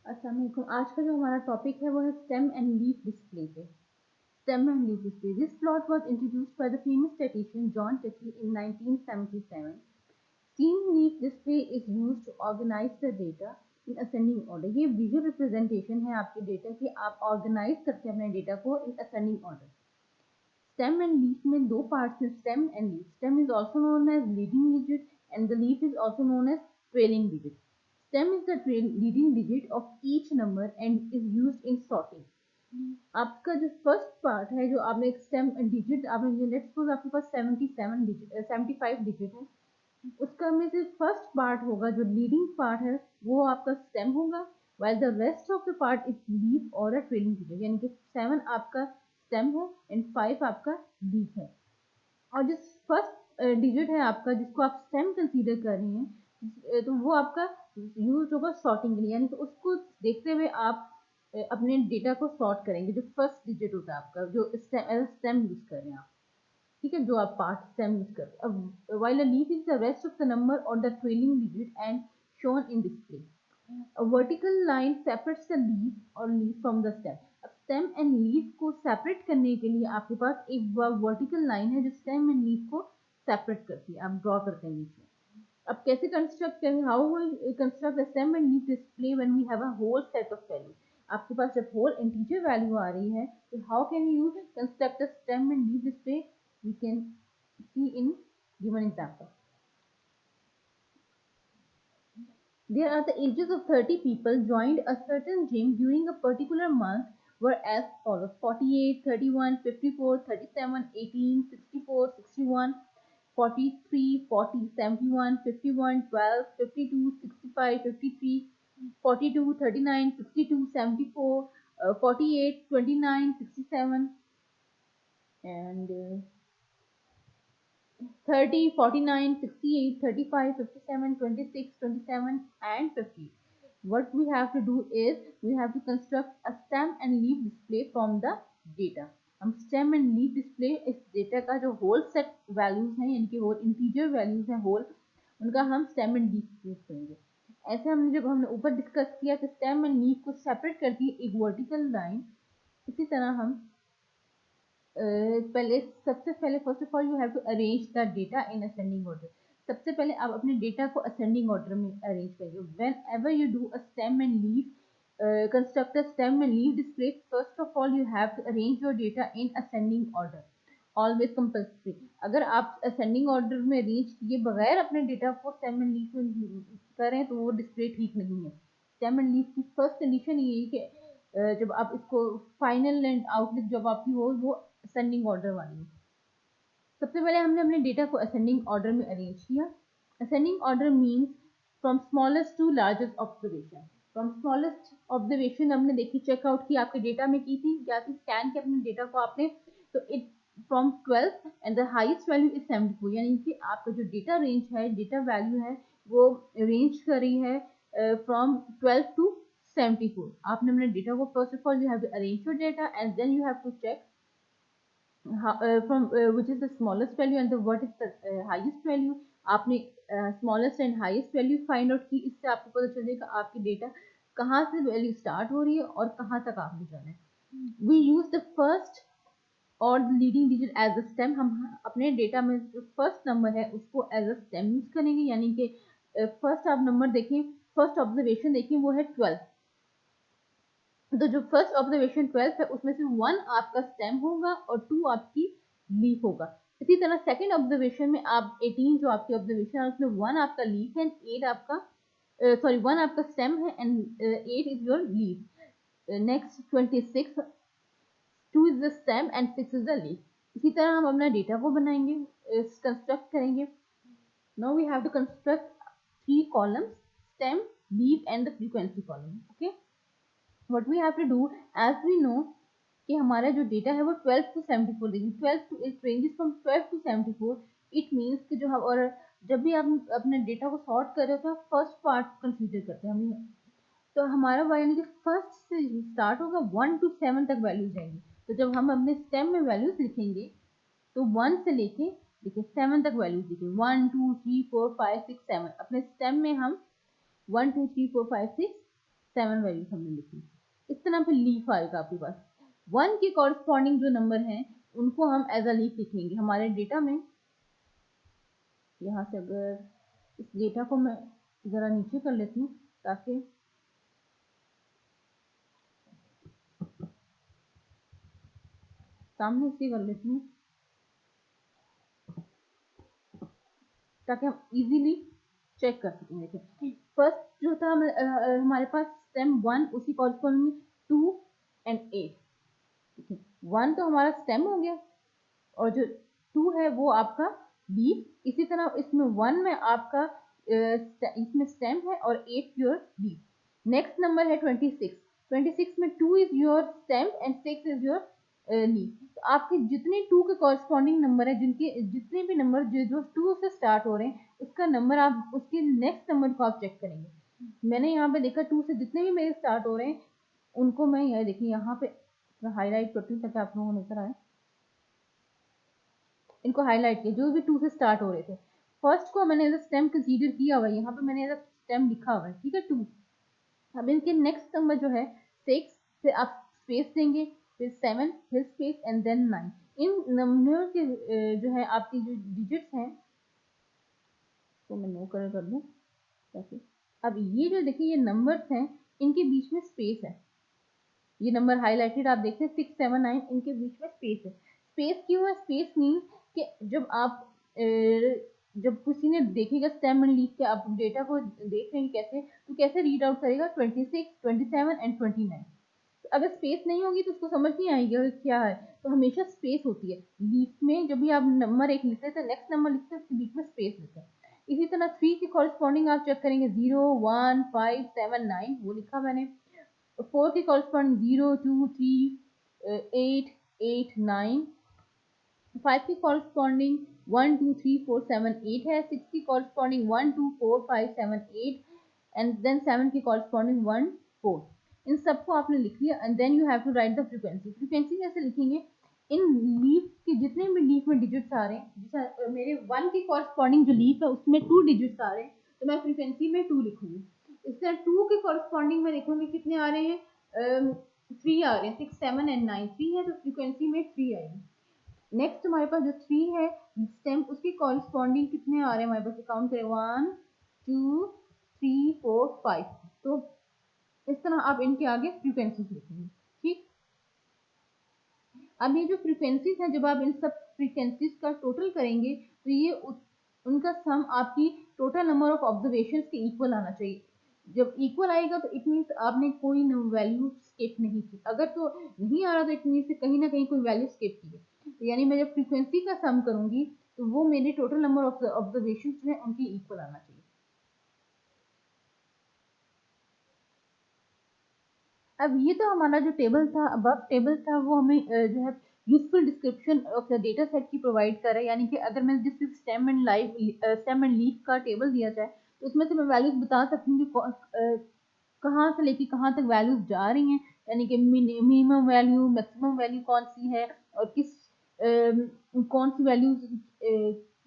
अस्सलाम वालेकुम। आज का जो हमारा टॉपिक है वो है स्टेम एंड लीफ डिस्प्ले पे। Stem and leaf display, this plot was introduced by the famous statistician John Petrie in 1977. Steam leaf display is used to organize the data in ascending order. ये visual representation है आपके data की, आप organise करते हैं अपने data को in ascending order. Stem and leaf में दो पार्ट्स हैं, stem and leaf. Stem is also known as leading digit and the leaf is also known as trailing digit. Stem is the leading digit of each number and is used in sorting. आपका जो first part है, जो आपने एक stem digit आपने let's suppose आपके पास 77 digit 75 digit है, उसका में से फर्स्ट पार्ट होगा जो लीडिंग पार्ट है वो आपका स्टेम होगा, while the rest of the part is leaf और a trailing digit, यानी कि 7 आपका स्टेम है एंड 5 आपका लीफ है। और जो फर्स्ट डिजिट है आपका जिसको आप स्टेम कंसीडर कर रहे हैं, तो वो आपका यूज होगा सॉर्टिंग के लिए, यानी कि उसको देखते हुए आप अपने डेटा को सॉर्ट करेंगे। जो फर्स्ट डिजिट होता है आपका जो स्टेम यूज कर रहे हैं आप, ठीक है, जो आप पार्ट स्टेम यूज कर रहे हैं। while a leaf is the rest of the number or the trailing digit and shown in display. A vertical line separates the leaf or leaf from the stem. अब stem and leaf को separate करने के लिए आपके पास एक vertical line है जो stem and leaf को सेपरेट करती है, आप ड्रॉ करते हैं बीच में। अब कैसे कंस्ट्रक्ट करें, how will construct the stem and leaf display when we have a whole set of value. आपके पास जब होल इंटीजर वैल्यू आ रही है तो how can you construct the stem and leaf display, we can see in given example. There are the ages of 30 people joined a certain gym during a particular month were as follows: 48, 31, 54, 37, 18, 64, 61, 43, 40, 71, 51, 12, 52, 65, 53, 42, 39, 62, 74, 48, 29, 67, and 30, 49, 68, 35, 57, 26, 27, and 50. What we have to do is we have to construct a stem and leaf display from the data. हम stem and leaf display इस data का जो whole set values हैं, यानी कि whole integer values हैं whole, उनका हम stem and leaf यूज करेंगे। ऐसे हमने जब हमने ऊपर डिस्कस किया कि stem and leaf को सेपरेट करती है एक वर्टिकल लाइन, इसी तरह हम पहले सबसे पहले first of all you have to arrange the data in ascending order. सबसे पहले आप अपने डेटा को असेंडिंग ऑर्डर में अरेंज करेंगे। When you do a stem and leaf construct a stem and leaf display, first of all you have to arrange your data in ascending order, always compulsory. अगर आप ascending order में arrange किए बगैर अपने data को stem and leaf में करें तो वो डिस्प्ले ठीक नहीं है। स्टेम एंड लीफ की फर्स्ट कंडीशन ये है कि जब आप इसको फाइनल एंड आउटलुक जब आपकी हो वो असेंडिंग ऑर्डर वाली है। सबसे पहले हमने अपने डेटा को असेंडिंग ऑर्डर में अरेंज किया। Ascending order means from smallest to largest observation. From smallest observation हमने देखी, चेकआउट की, आपके डेटा में की थी, क्या थी, स्कैन किया अपने डेटा को आपने, तो it from 12 and the highest value is 74, यानी कि आपका जो डेटा रेंज है, डेटा वैल्यू है, वो रेंज कर रही है फ्रॉम 12 टू 74। आपने अपने डेटा को first of all you have to arrange your data and then you have to check from which is the smallest value and the what is the highest value। आपने smallest and highest value find out की, इससे आपको पता चलेगा आपकी data कहाँ से value start हो रही है और कहाँ तक आपने जाना है। we use the first और leading digit as a stem. हम अपने डेटा में जो फर्स्ट नंबर है उसको एज अ स्टेम यूज करेंगे, यानी कि फर्स्ट आप नंबर देखें, फर्स्ट ऑब्जर्वेशन देखें वो है 12, तो जो फर्स्ट ऑब्जर्वेशन 12 है उसमें से 1 आपका स्टेम होगा और 2 आपकी लीफ होगा। इसी तरह सेकंड ऑब्जर्वेशन में आप 18 जो आपकी ऑब्जर्वेशन है उसमें 1 आपका लीफ है, 8 आपका 1 आपका स्टेम है and 8 is your leaf. Next 26, 2 is the stem and 6 is the leaf. इसी तरह हम अपना डेटा को बनाएंगे, कंस्ट्रक्ट करेंगे। Now we have to construct 3 columns, stem, leaf and the frequency column. Okay, what we have to do, as we know कि हमारा जो डेटा है वो 12 to 74 देखें, 12 to it ranges from 12 to 74। It means कि जो हम, और जब भी आप अपने डेटा को सॉर्ट कर रहे हो तो फर्स्ट पार्ट कंसीडर करते हैं हम, तो हमारा यानी कि फर्स्ट से स्टार्ट होगा 1 to 7 तक वैल्यूज जाएंगी। तो जब हम अपने स्टेम में वैल्यूज लिखेंगे तो 1 से लेके देखिए 7 तक वैल्यूज लिखेंगे, 1 2 3 4 5 6 7। अपने स्टेम में हम 1 2 3 4 5 6 7 वैल्यूज हमने लिखी। इस तरह फिर लीफ आएगा आपके पास। 1 के कॉरस्पॉन्डिंग जो नंबर हैं उनको हम एज अ लीफ लिखेंगे हमारे डेटा में। यहाँ से अगर इस डेटा को मैं ज़रा नीचे कर लेती हूँ ताकि सामने से कर लेती हूँ ताकि हम इजीली चेक कर सकें। देखिए फर्स्ट जो था हमारे पास स्टेम 1 उसी कॉरस्पॉन्डिंग 2 एंड 8। ठीक है, 1 तो हमारा स्टेम हो गया और जो 2 है वो आपका लीफ। इसी तरह इसमें 1 में आपका इसमें स्टेम है और 8 योर लीफ। नेक्स्ट नंबर है 26। 26 में 2 is your stem and 6 is your leaf. तो आपके जितने 2 के कॉरस्पॉन्डिंग नंबर है, जिनके जितने भी नंबर जो 2 से स्टार्ट हो रहे हैं, उसका नंबर आप उसके नेक्स्ट नंबर को आप चेक करेंगे। मैंने यहाँ पे देखा 2 से जितने भी मेरे स्टार्ट हो रहे हैं उनको मैं यह देखिए यहाँ पे हाईलाइट करती हूँ ताकि आप लोगों को नजर आए। इनको हाईलाइट किया जो भी 2 से स्टार्ट हो रहे थे। फर्स्ट को मैंने एज स्टेम कंसीडर किया हुआ है, यहाँ पे मैंने एज स्टेम लिखा हुआ है। ठीक है 2। अब इनके नेक्स्ट नंबर जो है 6, फिर आप स्पेस देंगे, फिर 7, फिर स्पेस एंड देन 9। इन नंबर के जो है आपकी जो डिजिट्स हैं तो मैं नो कलर कर दूं ताकि अब ये जो देखिए ये नंबर्स हैं इनके बीच में स्पेस है। ये नंबर हाईलाइटेड आप देखते हैं 6, 7, 9 इनके बीच में स्पेस है। स्पेस क्यों है? स्पेस मीन कि जब आप जब किसी ने देखेगा स्टेम एंड लीफ के आप डेटा को देख रहे हैं कैसे, तो कैसे रीड आउट करेगा 26, 27 एंड 29। अगर स्पेस नहीं होगी तो उसको समझ नहीं आएगी क्या है। तो हमेशा स्पेस होती है लीफ में। जब भी आप नंबर एक लिखते हैं तो नेक्स्ट नंबर लिखते हैं उसके बीच में स्पेस लिखते हैं। इसी तरह 3 के कॉरस्पॉन्डिंग आप चेक करेंगे 0, 1, 5, 7, 9 वो लिखा मैंने। 4 के कॉरस्पॉन्डिंग 0, 2, 3, 8, 8, 9। 5 की कॉरस्पॉन्डिंग 1, 2, 3, 4, 7, 8 है। 6 की कॉरस्पॉन्डिंग 1, 2, 4, 5, 7, 8 एंड देन 7 की कॉरस्पॉन्डिंग 1, 4। इन सबको आपने लिख लिया and then you have to write the frequency. Frequency कैसे लिखेंगे? इन लीफ के जितने भी लीफ में डिजिट्स आ रहे हैं, जैसे मेरे 1 की कॉरस्पॉन्डिंग जो लीफ है उसमें 2 डिजिट्स आ रहे हैं तो मैं फ्रीक्वेंसी में 2 लिखूंगी। इस तरह 2 के कॉरस्पॉन्डिंग में देखूंगी कितने आ रहे हैं, 3 आ रहे हैं। 6, 7 एंड 9 3 है तो फ्रीक्वेंसी में 3 आएगी। नेक्स्ट हमारे पास जो 3 है स्टेम उसके कॉरस्पॉन्डिंग कितने आ रहे हैं हमारे पास, काउंट करें 1, 2, 3, 4, 5। तो इस तरह आप इनके आगे फ्रीक्वेंसीज लिखेंगे। ठीक, अब ये जो फ्रीक्वेंसीज हैं जब आप इन सब फ्रीक्वेंसीज का टोटल करेंगे तो ये उनका सम आपकी टोटल नंबर ऑफ ऑब्जर्वेशंस के इक्वल आना चाहिए। जब इक्वल आएगा तो इट मीन्स आपने कोई वैल्यू स्किप नहीं की। अगर तो नहीं आ रहा तो इट मीन्स कहीं ना कहीं कोई वैल्यू स्किप की है। तो यानी मैं जब फ्रीक्वेंसी का सम करूंगी तो वो मेरे टोटल नंबर ऑफ ऑब्जर्वेशन जो है उनके इक्वल आना चाहिए। अब ये तो हमारा जो टेबल था, अब टेबल था वो हमें जो है useful description of the data set की प्रोवाइड कर रहा है। यानी कि अगर मैं जिस स्टेम एंड लीफ का टेबल दिया जाए तो उसमें से मैं वैल्यूज बता सकती हूँ कि कहाँ से लेके कहाँ तक वैल्यूज जा रही हैं। यानी कि मिनिमम वैल्यू मैक्सिमम वैल्यू कौन सी है और किस कौन सी वैल्यूज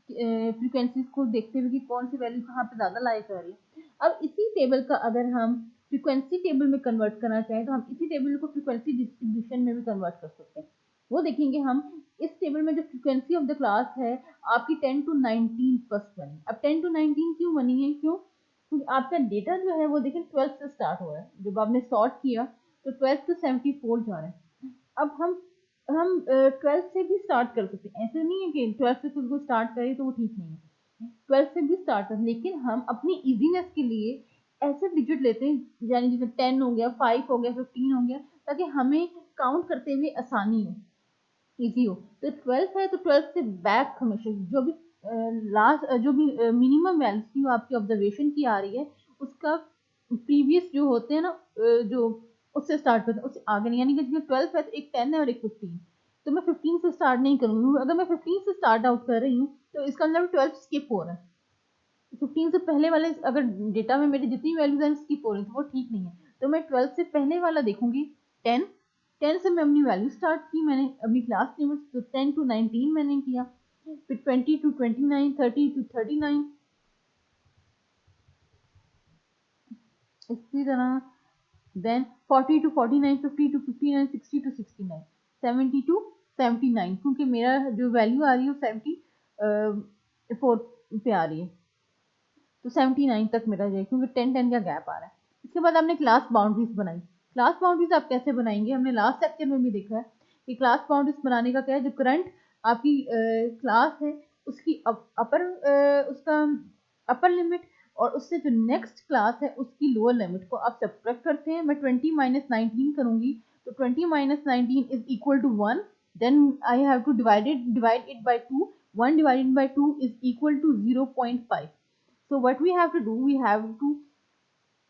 फ्रीक्वेंसीज को देखते हुए कि कौन सी वैल्यू कहाँ पे ज़्यादा लाई कर रही है। अब इसी टेबल का अगर हम फ्रीक्वेंसी टेबल में कन्वर्ट करना चाहें तो हम इसी टेबल को फ्रीक्वेंसी डिस्ट्रीब्यूशन में भी कन्वर्ट कर सकते हैं। वो देखेंगे हम इस टेबल में जो फ्रीक्वेंसी ऑफ द क्लास है आपकी 10 to 19 फर्स्ट बनी। अब 10 to 19 क्यों बनी है? क्यों? क्योंकि आपका डेटा जो है वो देखिए 12 से स्टार्ट हो रहा है। जब आपने सॉर्ट किया तो 12 to 74 जा रहा है। अब हम 12 से भी स्टार्ट कर सकते हैं। ऐसे नहीं है कि 12 से खुद को स्टार्ट करें तो वो ठीक नहीं है। 12 से भी स्टार्ट कर, लेकिन हम अपनी इजीनेस के लिए ऐसे डिजिट लेते हैं यानी जैसे 10 हो गया, 5 हो गया, 15 हो गया, ताकि हमें काउंट करते हुए आसानी हो, इजी हो। तो 12 है तो 12 से बैक हमेशा जो भी लास्ट जो भी मिनिमम वैल्यू आपकी ऑब्जर्वेशन की आ रही है उसका प्रीवियस जो होते हैं ना जो उससे स्टार्ट करते हैं, उससे आगे नहीं। यानी कि जिसमें 12 है तो एक 10 है और एक 15। तो मैं 15 से स्टार्ट नहीं करूंगी। अगर मैं 15 से स्टार्ट आउट कर रही हूँ तो इसका मतलब 12 स्किप हो रहा है। 15 से पहले वाले अगर डेटा में मेरी जितनी वैल्यूज हैं स्किप हो रही है तो वो ठीक नहीं है। तो मैं 12 से पहले वाला देखूंगी 10। 10 से मैं अपनी वैल्यू स्टार्ट की, मैंने अपनी क्लास लिमिट तो 10 to 19 मैंने किया, फिर 20 to 29, 30 to 39। इसी तरह then 40 to 49, 50 to 59, 60 to 69, 70 to 79, क्योंकि मेरा जो वैल्यू आ रही है वो 74 पे आ रही है, तो 79 तक मेरा जाए, क्योंकि 10 का गैप आ रहा है। इसके बाद आपने क्लास बाउंड्रीज बनाई। क्लास बाउंड्रीज आप कैसे बनाएंगे, हमने लास्ट लेक्चर में भी देखा है कि क्लास बाउंड्रीज बनाने का क्या है, जो करंट आपकी क्लास है उसकी उसका अपर लिमिट और उससे जो नेक्स्ट क्लास है उसकी लोअर लिमिट को आप सब्ट्रैक्ट करते हैं। मैं 20 माइनस 19 करूंगी, तो 20 minus 19 is equal to 1, then I have to divide it by 2, 1 divided by 2 is equal to 0.5. So what we have to do, we have to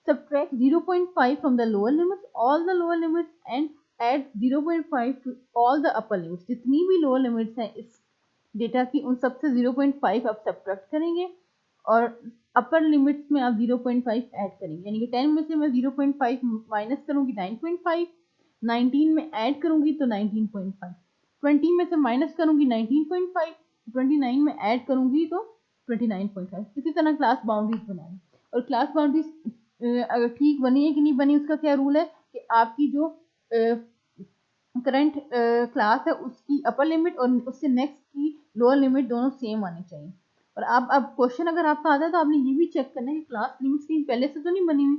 subtract 0.5 from the lower limits, all the lower limits, and add 0.5 to all the upper limits. जितनी भी lower limits हैं इस data की, उन सबसे 0.5 आप subtract करेंगे और upper limits में आप 0.5 ऐड करेंगे, यानी कि 10 में से मैं 0.5 माइनस करूंगी 9.5, 19 में ऐड करूंगी तो 19.5, 20 में से माइनस करूंगी 19.5, 29 में ऐड करूंगी तो 29.5। इसी तरह क्लास बाउंड्रीज बनानी, और क्लास बाउंड्रीज अगर ठीक बनी है कि नहीं बनी, उसका क्या रूल है कि आपकी जो करंट क्लास है उसकी अपर लिमिट और उससे नेक्स्ट की लोअर लिमिट दोनों सेम आनी चाहिए। और आप अब क्वेश्चन अगर आपका आता है तो आपने ये भी चेक करना है कि क्लास लिमिट्स कहीं पहले से तो नहीं बनी हुई।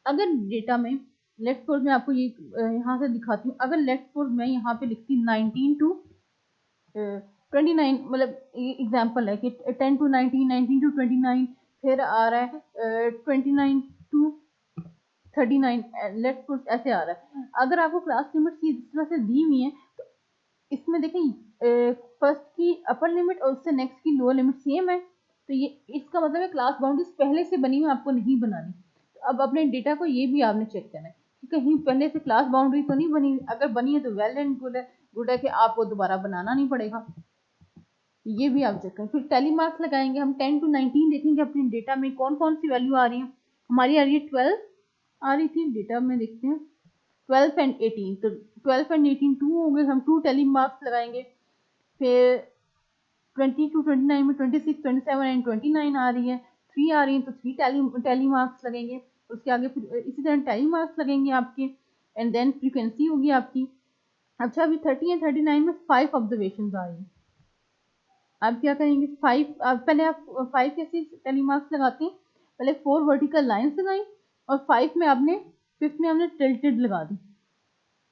अगर डेटा में लेट सपोज मैं आपको ये यहाँ से दिखाती हूँ, अगर लेट सपोज मैं यहाँ पे लिखती 19 टू 29, मतलब एग्जाम्पल है कि 10 टू 19, 19 टू 29, फिर आ रहा है 29 टू 39, लेट्स सपोज ऐसे आ रहा है। अगर आपको क्लास लिमिट्स इस तरह से दी हुई है तो इसमें देखें फर्स्ट की अपर लिमिट और उससे नेक्स्ट की लोअर लिमिट सेम है, तो ये इसका मतलब है क्लास बाउंड्रीज पहले से बनी हुई, आपको नहीं बनानी। तो अब अपने डेटा को ये भी आपने चेक करना है कि कहीं पहले से क्लास बाउंड्री तो नहीं बनी, अगर बनी है तो वेल एंड गुड है कि आपको दोबारा बनाना नहीं पड़ेगा। ये भी आप चेक करें। फिर टैली मार्क्स लगाएंगे हम। 10 टू 19 देखेंगे अपने डेटा में कौन कौन सी वैल्यू आ रही है। हमारी आ रही है 12 आ रही थी डेटा में, देखते हैं 12 एंड 18, तो 12 एंड 18 2 होंगे, हम 2 टैली मार्क्स लगाएंगे। फिर 20 टू 29 में 26, 27 एंड 29 आ रही है, 3 आ रही है तो 3 टैली मार्क्स लगेंगे। उसके आगे फिर इसी तरह टैली मार्क्स लगेंगे आपके, एंड देन फ्रीक्वेंसी होगी आपकी। अच्छा, अभी 30 एंड 39 में 5 ऑब्जर्वेशन आ रही है। आप क्या करेंगे, 5 पहले आप 5 कैसे टैली मार्क्स लगाते हैं, पहले 4 वर्टिकल लाइंस लगाई और 5 में आपने 5th में आपने टिल्टेड लगा दी,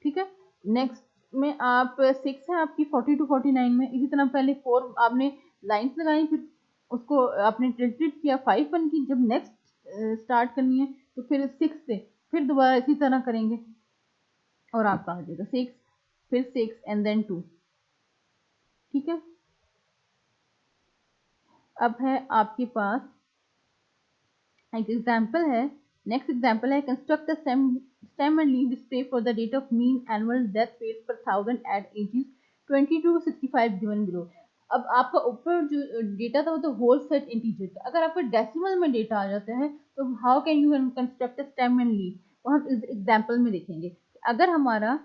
ठीक है। नेक्स्ट में आप 6 है आपकी 40 टू 49 में, इसी तरह पहले 4 आपने लाइंस लगाई, फिर उसको आपने टिल्टेड किया 5 बन की। जब नेक्स्ट स्टार्ट करनी है तो फिर 6 से फिर दोबारा इसी तरह करेंगे और आपका आ जाएगा 6, फिर 6 एंड देन 2, ठीक है। अब है आपके पास एक एग्जाम्पल है, नेक्स्ट एग्जाम्पल है construct the stem and leaf display for the rate of mean annual death rate per 1000 at ages 20 to 65 given below. अब आपका ऊपर जो डेटा था वो तो होल सेट इंटीजर था, अगर आपका डेसिमल में डेटा आ जाता है तो how can you construct stem and leaf, वो हम इस एग्जाम्पल में देखेंगे। अगर हमारा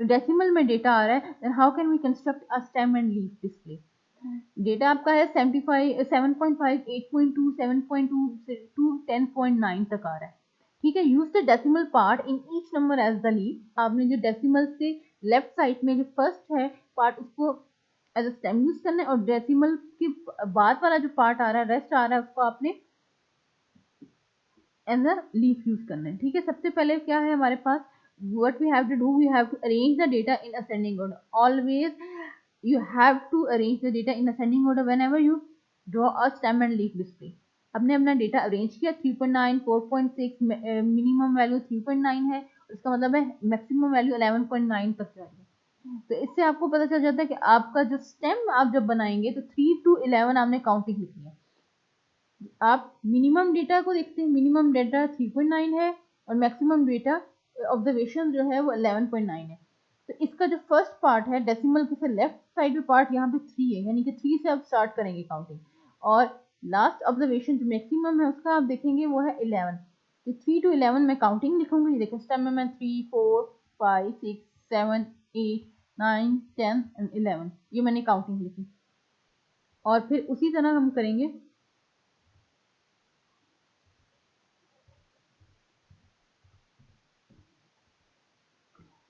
डेसिमल में डेटा आ रहा है then how can we construct a stem and leaf display. Data आपका है 75, 7.5, 8.2, 7.2 टू 10.9 तक आ रहा है, ठीक है। Use the decimal part in each number as the lead. आपने जो डेसिमल से लेफ्ट साइड में जो फर्स्ट है पार्ट उसको एज अ स्टेम यूज करना है, और डेसिमल के बाद वाला जो पार्ट आ रहा है रेस्ट आ रहा है उसको आपने एज अ लीफ यूज करना है, ठीक है। सबसे पहले क्या है हमारे पास, what we have to do, we have to arrange the data in ascending order. Always you have to arrange the data in ascending order whenever you draw a stem and leaf display. हमने अपना data arrange किया 3.9, 4.6, minimum value 3.9 है, इसका मतलब है maximum value 11.9 तक जा रही है। तो इससे आपको पता चल जाता है कि आपका जो स्टेम आप जब बनाएंगे तो 3 to 11 आपने काउंटिंग लिखनी है। आप मिनिमम डेटा को देखते हैं, मिनिमम डेटा 3.9 है और मैक्सिमम डेटा ऑब्जर्वेशन जो है वो 11.9 है। तो इसका जो फर्स्ट पार्ट है डेसिमल के से लेफ्ट साइड में पार्ट यहाँ पे 3 है, यानी कि 3 से आप स्टार्ट करेंगे काउंटिंग, और लास्ट ऑब्जर्वेशन जो मैक्सिमम है उसका आप देखेंगे वो है 11। तो 3 to 11 में काउंटिंग लिखूंगी, देखो स्टेम में मैं 3, 4, 5, 6, 7, 8, 9, 10 एंड 11, ये मैंने काउंटिंग लिखी। और फिर उसी तरह हम करेंगे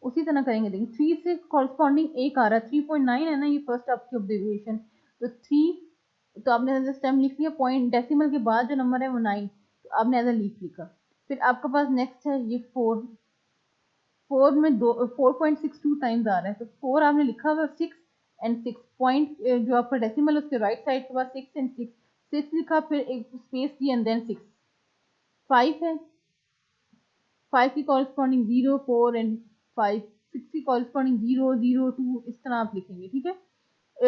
उसी तरह करेंगे। देखिए 3 से कॉरस्पॉन्डिंग एक आ रहा है, 3.9 है ना, ये फर्स्ट आपकी ऑब्जर्वेशन। तो 3, तो आपने एज स्टेम लिख लिया, पॉइंट डेसिमल के बाद जो नंबर है वो 9, तो आपने एज लीफ लिखा। फिर आपके पास नेक्स्ट है ये 4, 4 में 4.62 टाइम्स आ रहा है, तो 4 आपने लिखा हुआ, 6 एंड 6 पॉइंट जो आपका डेसिमल उसके राइट साइड के बाद 6 एंड 6, 6 लिखा, फिर एक स्पेस दी एंड देन 6। 5 है, 5 की कॉरस्पॉन्डिंग 0, 4 एंड 5, 6 की कॉरस्पॉन्डिंग 0, 0, 2, इस तरह आप लिखेंगे, ठीक है।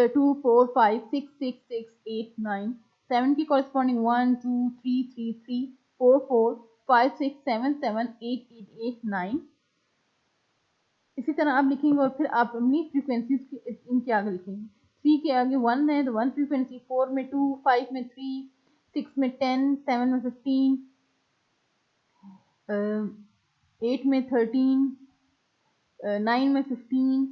2, 4, 5, 6, 6, 6, 8, 9, 7 की कॉरस्पॉन्डिंग 1, 2, 3, 3, 3, 4, 4, 5, 6, 7, 7, 8, 8, 8, 9, इसी तरह आप लिखेंगे। और फिर आप अपनी फ्रीक्वेंसीज इनके आगे लिखेंगे। 3 के आगे 1 है तो 1 फ्रीक्वेंसी, 4 में 2, 5 में 3, 6 में 10, 7 में 15, 8 में 13, 9 में 15,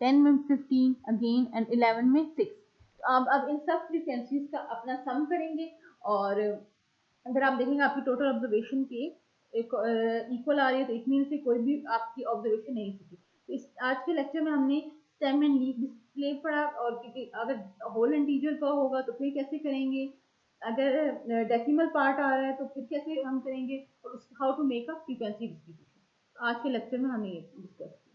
10 में 15 अगेन एंड 11 में 6। तो आप अब इन सब फ्रीक्वेंसीज का अपना सम करेंगे, और अगर आप देखेंगे आपकी टोटल ऑब्जर्वेशन के इक्वल आ रही है, तो इट मीन से कोई भी आपकी ऑब्जर्वेशन नहीं थी। तो इस आज के लेक्चर में हमने स्टेम एंड लीफ डिस्प्ले पढ़ा, और अगर होल इंटीजर का होगा तो फिर कैसे करेंगे, अगर डेसिमल पार्ट आ रहा है तो फिर कैसे हम करेंगे, और how to make a frequency distribution. आज के लेक्चर में हमने ये डिस्कस किया।